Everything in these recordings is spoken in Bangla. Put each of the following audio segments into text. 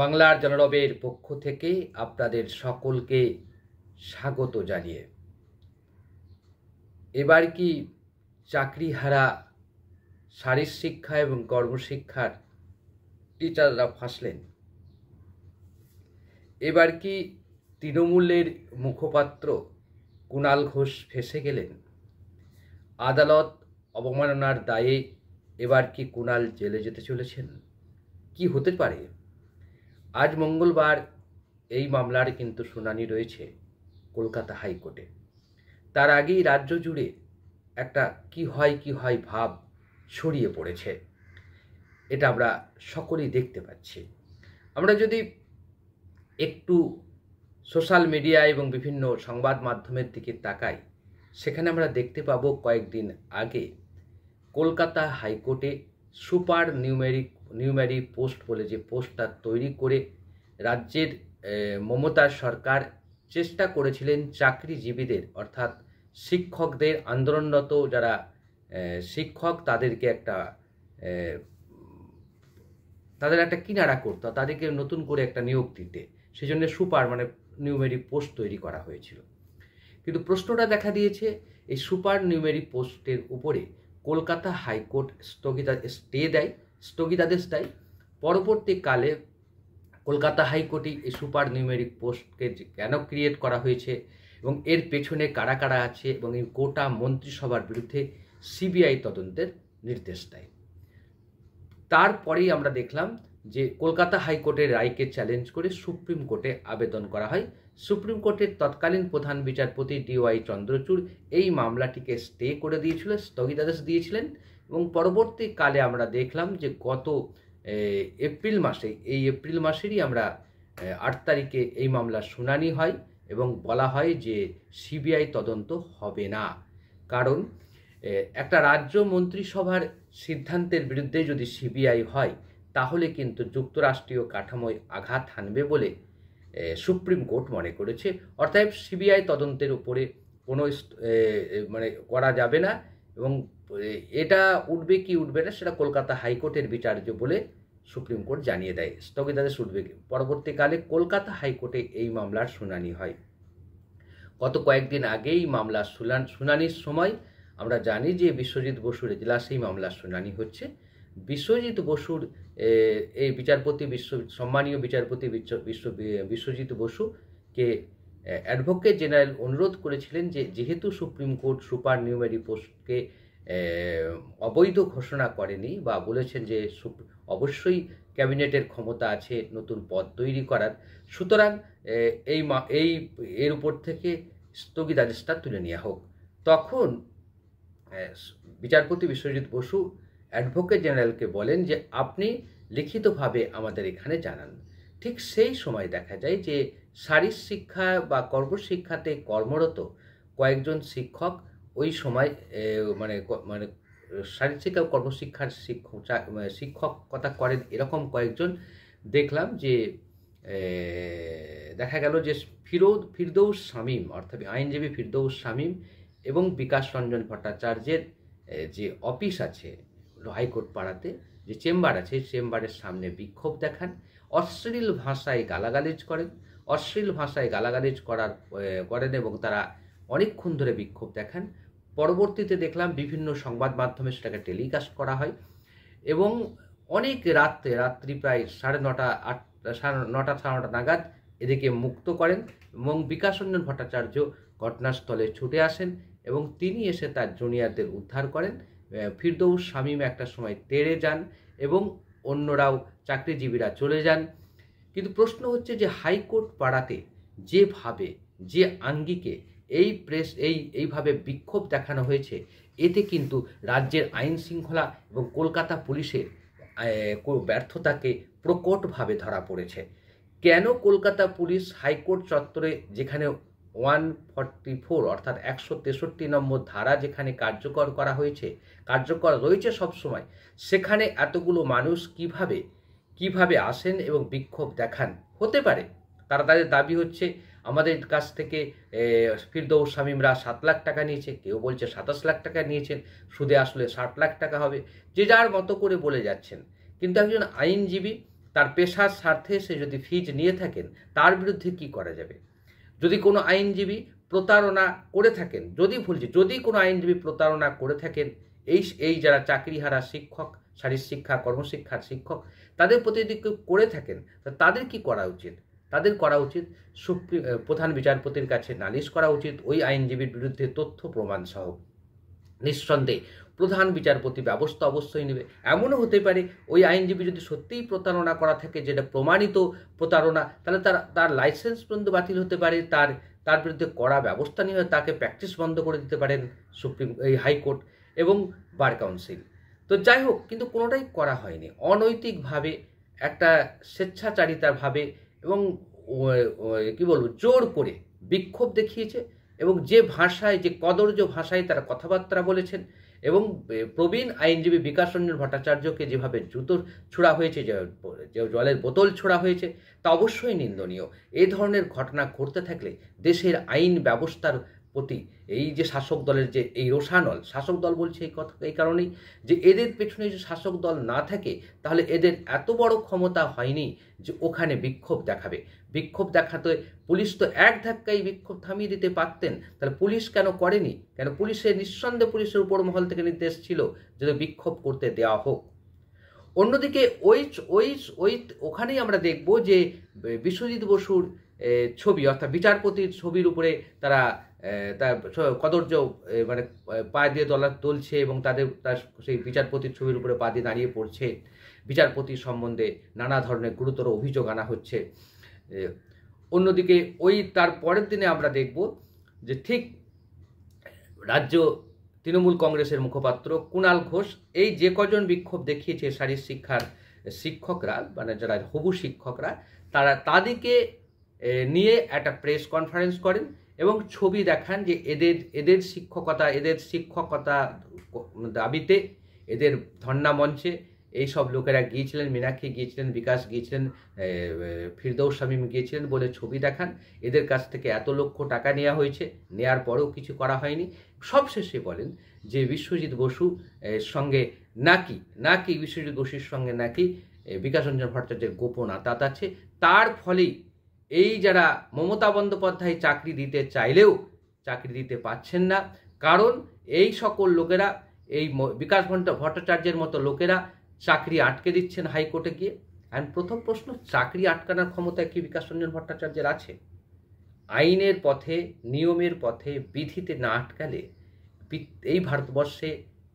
বাংলার জনরবের পক্ষ থেকে আপনাদের সকলকে স্বাগত জানিয়ে এবার কি চাকরিহারা শারীরশিক্ষা এবং কর্মশিক্ষার টিচাররা ফাঁসলেন? এবার কি তৃণমূলের মুখপাত্র কুণাল ঘোষ ফেঁসে গেলেন? আদালত অবমাননার দায়ে এবার কি কুণাল জেলে যেতে চলেছেন? কি হতে পারে? আজ মঙ্গলবার এই মামলার কিন্তু শুনানি রয়েছে কলকাতা হাইকোর্টে। তার আগেই রাজ্য জুড়ে একটা কি হয় ভাব ছড়িয়ে পড়েছে, এটা আমরা সকলেই দেখতে পাচ্ছি। আমরা যদি একটু সোশ্যাল মিডিয়া এবং বিভিন্ন সংবাদ মাধ্যমের দিকে তাকাই, সেখানে আমরা দেখতে পাবো কয়েকদিন আগে কলকাতা হাইকোর্টে সুপার নিউমেরি পোস্ট বলে যে পোস্টটা তৈরি করে রাজ্যের মমতা সরকার চেষ্টা করেছিলেন চাকরিজীবীদের অর্থাৎ শিক্ষকদের, আন্দোলনরত যারা শিক্ষক তাদেরকে তাদের একটা কিনারা করতে, তাদেরকে নতুন করে একটা নিয়োগ দিতে, সেই জন্য সুপার নিউমেরি পোস্ট তৈরি করা হয়েছিল। কিন্তু প্রশ্নটা দেখা দিয়েছে এই সুপার নিউমেরি পোস্টের উপরে কলকাতা হাইকোর্ট স্থগিতাদেশ দেয়। পরবর্তীকালে কলকাতা হাইকোর্টে এই সুপার নিউমেরিক পোস্টকে কেন ক্রিয়েট করা হয়েছে এবং এর পেছনে কারা কারা আছে এবং এই গোটা মন্ত্রিসভার বিরুদ্ধে সিবিআই তদন্তের নির্দেশ দেয়। তারপরেই আমরা দেখলাম যে কলকাতা হাইকোর্টের রায়কে চ্যালেঞ্জ করে সুপ্রিম কোর্টে আবেদন করা হয়। সুপ্রিম কোর্টের তৎকালীন প্রধান বিচারপতি ডিওয়াই চন্দ্রচূড় এই মামলাটিকে স্টে করে দিয়েছিল, স্থগিতাদেশ দিয়েছিলেন। এবং পরবর্তীকালে আমরা দেখলাম যে গত এপ্রিল মাসেরই আমরা 8 তারিখে এই মামলার শুনানি হয় এবং বলা হয় যে সিবিআই তদন্ত হবে না, কারণ একটা রাজ্য মন্ত্রিসভার সিদ্ধান্তের বিরুদ্ধে যদি সিবিআই হয় তাহলে কিন্তু যুক্তরাষ্ট্রীয় কাঠামোয় আঘাত হানবে বলে সুপ্রিম কোর্ট মনে করেছে। অর্থাৎ সিবিআই তদন্তের উপরে কোনো করা যাবে না এবং এটা উঠবে কি উঠবে না সেটা কলকাতা হাইকোর্টের বিচার্য বলে সুপ্রিম কোর্ট জানিয়ে দেয়, স্থগিতাদেশ উঠবে। পরবর্তীকালে কলকাতা হাইকোর্টে এই মামলার শুনানি হয়। গত কয়েকদিন আগেই মামলার শুনানির সময় আমরা জানি যে বিশ্বজিৎ বসুর এজলাসেই মামলার শুনানি হচ্ছে। বিশ্বজিৎ বসুর এই সম্মানীয় বিচারপতি বিশ্বজিৎ বসুকে অ্যাডভোকেট জেনারেল অনুরোধ করেছিলেন যে যেহেতু সুপ্রিম কোর্ট সুপার নিউমেরি পোস্টকে অবৈধ ঘোষণা করেনি বা বলেছেন যে অবশ্যই ক্যাবিনেটের ক্ষমতা আছে নতুন পদ তৈরি করার, সুতরাং এর উপর থেকে স্থগিতাদেশটা তুলে নেওয়া হোক। তখন বিচারপতি বিশ্বজিৎ বসু অ্যাডভোকেট জেনারেলকে বলেন যে আপনি লিখিতভাবে আমাদের এখানে জানান। ঠিক সেই সময় দেখা যায় যে শারীরশিক্ষা বা কর্মশিক্ষাতে কর্মরত কয়েকজন শিক্ষক ওই সময় শারীরশিক্ষা ও কর্মশিক্ষার শিক্ষকতা করেন এরকম কয়েকজন দেখলাম যে দেখা গেল যে ফিরদৌস শামীম অর্থাৎ আইনজীবী ফিরদৌস শামীম এবং বিকাশ রঞ্জন ভট্টাচার্যের যে অফিস আছে হাইকোর্ট পাড়াতে, যে চেম্বার আছে, চেম্বারের সামনে বিক্ষোভ দেখান, অশ্লীল ভাষায় গালাগালিজ করেন এবং তারা অনেকক্ষণ ধরে বিক্ষোভ দেখান। পরবর্তীতে দেখলাম বিভিন্ন সংবাদ মাধ্যমে সেটাকে টেলিকাস্ট করা হয় এবং অনেক রাত্রি প্রায় 9:30 নাগাদ এদিকে মুক্ত করেন এবং বিকাশ রঞ্জন ভট্টাচার্য ঘটনাস্থলে ছুটে আসেন এবং তিনি এসে তার জুনিয়রদের উদ্ধার করেন। ফিরদৌস শামীম একটা সময় তেড়ে যান এবং অন্যরাও চাকরিজীবীরা চলে যান। কিন্তু প্রশ্ন হচ্ছে যে হাইকোর্ট পাড়াতে যে আঙ্গিকে এইভাবে বিক্ষোভ দেখানো হয়েছে, এতে কিন্তু রাজ্যের আইন শৃঙ্খলা এবং কলকাতা পুলিশের ব্যর্থতাকে প্রকটভাবে ধরা পড়েছে। কেন কলকাতা পুলিশ হাইকোর্ট চত্বরে, যেখানে 144 অর্থাৎ 163 নম্বর ধারা যেখানে কার্যকর রয়েছে সবসময়, সেখানে এতগুলো মানুষ কিভাবে আসেন এবং বিক্ষোভ দেখান? হতে পারে তাদের দাবি হচ্ছে আমাদের কাছ থেকে ফিরদৌস শামীমরা 7 লাখ টাকা নিয়েছে, কেউ বলছে 27 লাখ টাকা নিয়েছেন, সুদে আসলে 60 লাখ টাকা হবে, যে যার মতো করে বলে যাচ্ছেন। কিন্তু একজন আইনজীবী তার পেশার স্বার্থে সে যদি ফিজ নিয়ে থাকেন, তার বিরুদ্ধে কি করা যাবে? যদি কোনো আইনজীবী প্রতারণা করে থাকেন, যদি কোনো আইনজীবী প্রতারণা করে থাকেন, এই যারা চাকরিহারা শিক্ষক, শারীরশিক্ষা কর্মশিক্ষার শিক্ষক, তাদের প্রতি যদি কেউ করে থাকেন, তাদের কি করা উচিত? তাদের করা উচিত প্রধান বিচারপতির কাছে নালিশ করা উচিত ওই আইনজীবীর বিরুদ্ধে তথ্য প্রমাণ সহ। নিঃসন্দেহে প্রধান বিচারপতি ব্যবস্থা অবশ্যই নেবে। এমনও হতে পারে ওই আইনজীবী যদি সত্যিই প্রতারণা করা থাকে, যেটা প্রমাণিত প্রতারণা, তাহলে তার লাইসেন্স পর্যন্ত বাতিল হতে পারে, তার বিরুদ্ধে কড়া ব্যবস্থা নিয়ে তাকে প্র্যাকটিস বন্ধ করে দিতে পারেন হাইকোর্ট এবং বার কাউন্সিল। তো যাই হোক, কিন্তু কোনোটাই করা হয়নি। অনৈতিকভাবে, একটা স্বেচ্ছাচারিতাভাবে এবং কি বলবো, জোর করে বিক্ষোভ দেখিয়েছে এবং যে ভাষায়, যে কদর্য ভাষায় তারা কথাবার্তা বলেছেন এবং প্রবীণ আইনজীবী বিকাশ রঞ্জন ভট্টাচার্যকে যেভাবে জুতো ছোড়া হয়েছে, যে জলের বোতল ছোড়া হয়েছে, তা অবশ্যই নিন্দনীয়। এই ধরনের ঘটনা ঘটতে থাকলে দেশের আইন ব্যবস্থার প্রতি এই যে শাসক দলের যে এই রোষানল, শাসক দল বলছে এই কারণেই যে এদের পেছনে যে শাসক দল না থাকে, তাহলে এদের এত বড় ক্ষমতা হয়নি যে ওখানে বিক্ষোভ দেখাবে। বিক্ষোভ দেখাতে পুলিশ তো এক ধাক্কায় বিক্ষোভ থামিয়ে দিতে পারতেন, তাহলে পুলিশ কেন করেনি? কেন নিঃসন্দেহে পুলিশের উপর মহল থেকে নির্দেশ ছিল যে বিক্ষোভ করতে দেওয়া হোক। অন্যদিকে ওখানেই আমরা দেখব যে বিশ্বজিৎ বসুর ছবি, অর্থাৎ বিচারপতির ছবির উপরে তার কদর্য মানে পা দিয়ে তুলছে এবং তার সেই বিচারপতির ছবির উপরে পা দিয়ে দাঁড়িয়ে পড়ছে। বিচারপতির সম্বন্ধে নানা ধরনের গুরুতর অভিযোগ আনা হচ্ছে। অন্যদিকে তার পরের দিনে আমরা দেখব যে ঠিক রাজ্য তৃণমূল কংগ্রেসের মুখপাত্র কুণাল ঘোষ, এই যে কজন বিক্ষোভ দেখিয়েছে শারীর শিক্ষার শিক্ষকরা, মানে যারা হবু শিক্ষকরা, তাদেরকে নিয়ে একটা প্রেস কনফারেন্স করেন এবং ছবি দেখান যে এদের শিক্ষকতা দাবিতে, এদের ধর্ণা মঞ্চে এইসব লোকেরা গিয়েছিলেন, মীনাক্ষী গিয়েছিলেন, বিকাশ গিয়েছিলেন, ফিরদৌস শামীম গিয়েছিলেন বলে ছবি দেখান। এদের কাছ থেকে এত লক্ষ টাকা নেওয়া হয়েছে, নেয়ার পরেও কিছু করা হয়নি। সবশেষে বলেন যে বিশ্বজিৎ বসু সঙ্গে নাকি বিশ্বজিৎ বসুর সঙ্গে নাকি বিকাশ রঞ্জন ভট্টাচার্যের গোপন আঁতাত আছে। তার ফলেই এই যারা মমতা বন্দ্যোপাধ্যায় চাকরি দিতে চাইলেও চাকরি দিতে পাচ্ছেন না, কারণ এই সকল লোকেরা, এই বিকাশ ভট্টাচার্যের মতো লোকেরা চাকরি আটকে দিচ্ছেন হাইকোর্টে গিয়ে। আর প্রথম প্রশ্ন, চাকরি আটকানোর ক্ষমতা কি বিকাশ রঞ্জন ভট্টাচার্যের আছে? আইনের পথে, নিয়মের পথে, বিধিতে না আটকালে এই ভারতবর্ষে,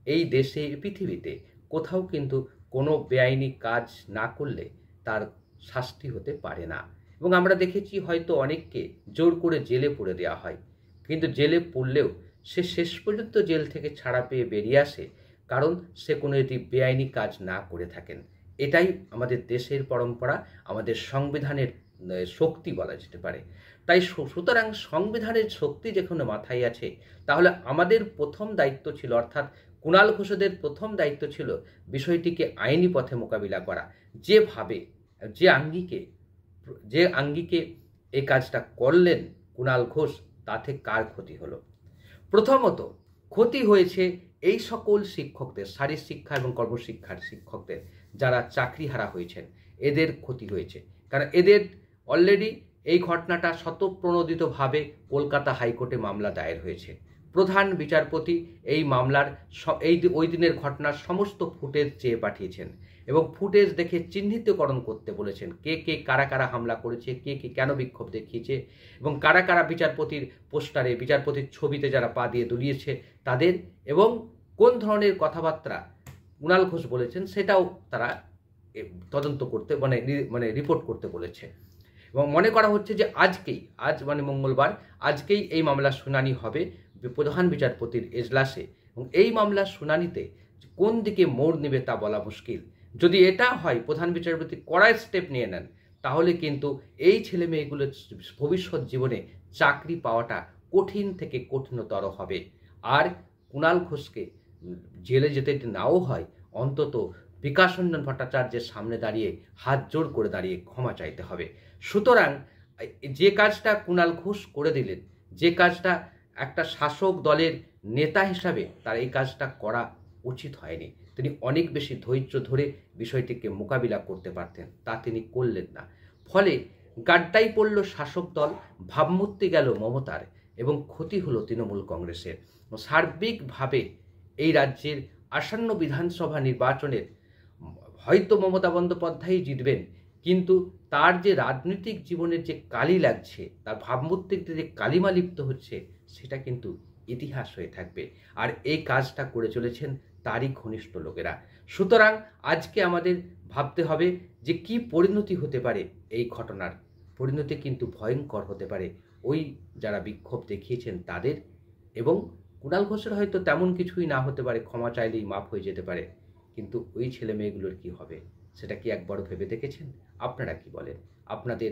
এই দেশে, পৃথিবীতে কোথাও কিন্তু কোনো বেআইনি কাজ না করলে তার শাস্তি হতে পারে না। এবং আমরা দেখেছি হয়তো অনেককে জোর করে জেলে পুরে দেওয়া হয়, কিন্তু জেলে পড়লেও সে শেষ পর্যন্ত জেল থেকে ছাড়া পেয়ে বেরিয়ে আসে, কারণ সে কোনো একটি বেআইনি কাজ না করে থাকেন। এটাই আমাদের দেশের পরম্পরা, আমাদের সংবিধানের শক্তি বলা যেতে পারে। তাই সুতরাং সংবিধানের শক্তি যেখানে মাথায় আছে, তাহলে আমাদের প্রথম দায়িত্ব ছিল, অর্থাৎ কুণাল ঘোষদের প্রথম দায়িত্ব ছিল বিষয়টিকে আইনি পথে মোকাবিলা করা। যে আঙ্গিকে এই কাজটা করলেন কুণাল ঘোষ, তাতে কার ক্ষতি হলো? প্রথমত ক্ষতি হয়েছে এই সকল শিক্ষকদের, শারীর শিক্ষা এবং কর্মশিক্ষার শিক্ষকদের যারা চাকরিহারা হয়েছেন, এদের ক্ষতি হয়েছে। কারণ এদের অলরেডি এই ঘটনাটা স্বতঃপ্রণোদিতভাবে কলকাতা হাইকোর্টে মামলা দায়ের হয়েছে। প্রধান বিচারপতি এই মামলার ওই দিনের ঘটনার সমস্ত ফুটেজ চেয়ে পাঠিয়েছেন এবং ফুটেজ দেখে চিহ্নিতকরণ করতে বলেছেন, কে কারা হামলা করেছে, কে কেন বিক্ষোভ দেখিয়েছে এবং কারা বিচারপতির পোস্টারে, বিচারপতির ছবিতে যারা পা দিয়ে দুলিয়েছে তাদের, এবং কোন ধরনের কথাবার্তা কুণাল ঘোষ বলেছেন সেটাও তারা তদন্ত করতে মানে রিপোর্ট করতে বলেছে। এবং মনে করা হচ্ছে যে আজ মানে মঙ্গলবার, আজকেই এই মামলার শুনানি হবে প্রধান বিচারপতির এজলাসে। এবং এই মামলার শুনানিতে কোন দিকে মোড় নেবে তা বলা মুশকিল। যদি এটা হয় প্রধান বিচারপতি কড়া স্টেপ নিয়ে নেন, তাহলে কিন্তু এই ছেলে মেয়েগুলোর ভবিষ্যৎ জীবনে চাকরি পাওয়াটা কঠিন থেকে কঠিনতর হবে। আর কুণাল ঘোষকে জেলে যেতে নাও হয়, অন্তত বিকাশ রঞ্জন ভট্টাচার্যের সামনে দাঁড়িয়ে হাত জোড় করে দাঁড়িয়ে ক্ষমা চাইতে হবে। সুতরাং যে কাজটা কুণাল ঘোষ করে দিলেন, যে কাজটা একটা শাসক দলের নেতা হিসাবে তার এই কাজটা করা উচিত হয়নি, তিনি অনেক বেশি ধৈর্য ধরে বিষয়টিকে মোকাবিলা করতে পারতেন, তা তিনি করলেন না। ফলে গাড্ডায় পড়ল শাসক দল, ভাবমূর্তি গেল মমতার এবং ক্ষতি হলো তৃণমূল কংগ্রেসের। সার্বিকভাবে এই রাজ্যের আসন্ন বিধানসভা নির্বাচনের হয়তো মমতা বন্দ্যোপাধ্যায়ই জিতবেন, কিন্তু তার যে রাজনৈতিক জীবনের যে কালি লাগছে, তার ভাবমূর্তিতে যে কালিমা লিপ্ত হচ্ছে, সেটা কিন্তু ইতিহাস হয়ে থাকবে। আর এই কাজটা করে চলেছেন তারই ঘনিষ্ঠ লোকেরা। সুতরাং আজকে আমাদের ভাবতে হবে যে কি পরিণতি হতে পারে এই ঘটনার। পরিণতি কিন্তু ভয়ঙ্কর হতে পারে ওই যারা বিক্ষোভ দেখিয়েছেন তাদের, এবং কুণাল ঘোষের হয়তো তেমন কিছুই না হতে পারে, ক্ষমা চাইলেই মাফ হয়ে যেতে পারে, কিন্তু ওই ছেলে মেয়েগুলোর কি হবে সেটা কি একবারও ভেবে দেখেছেন? আপনারা কি বলেন? আপনাদের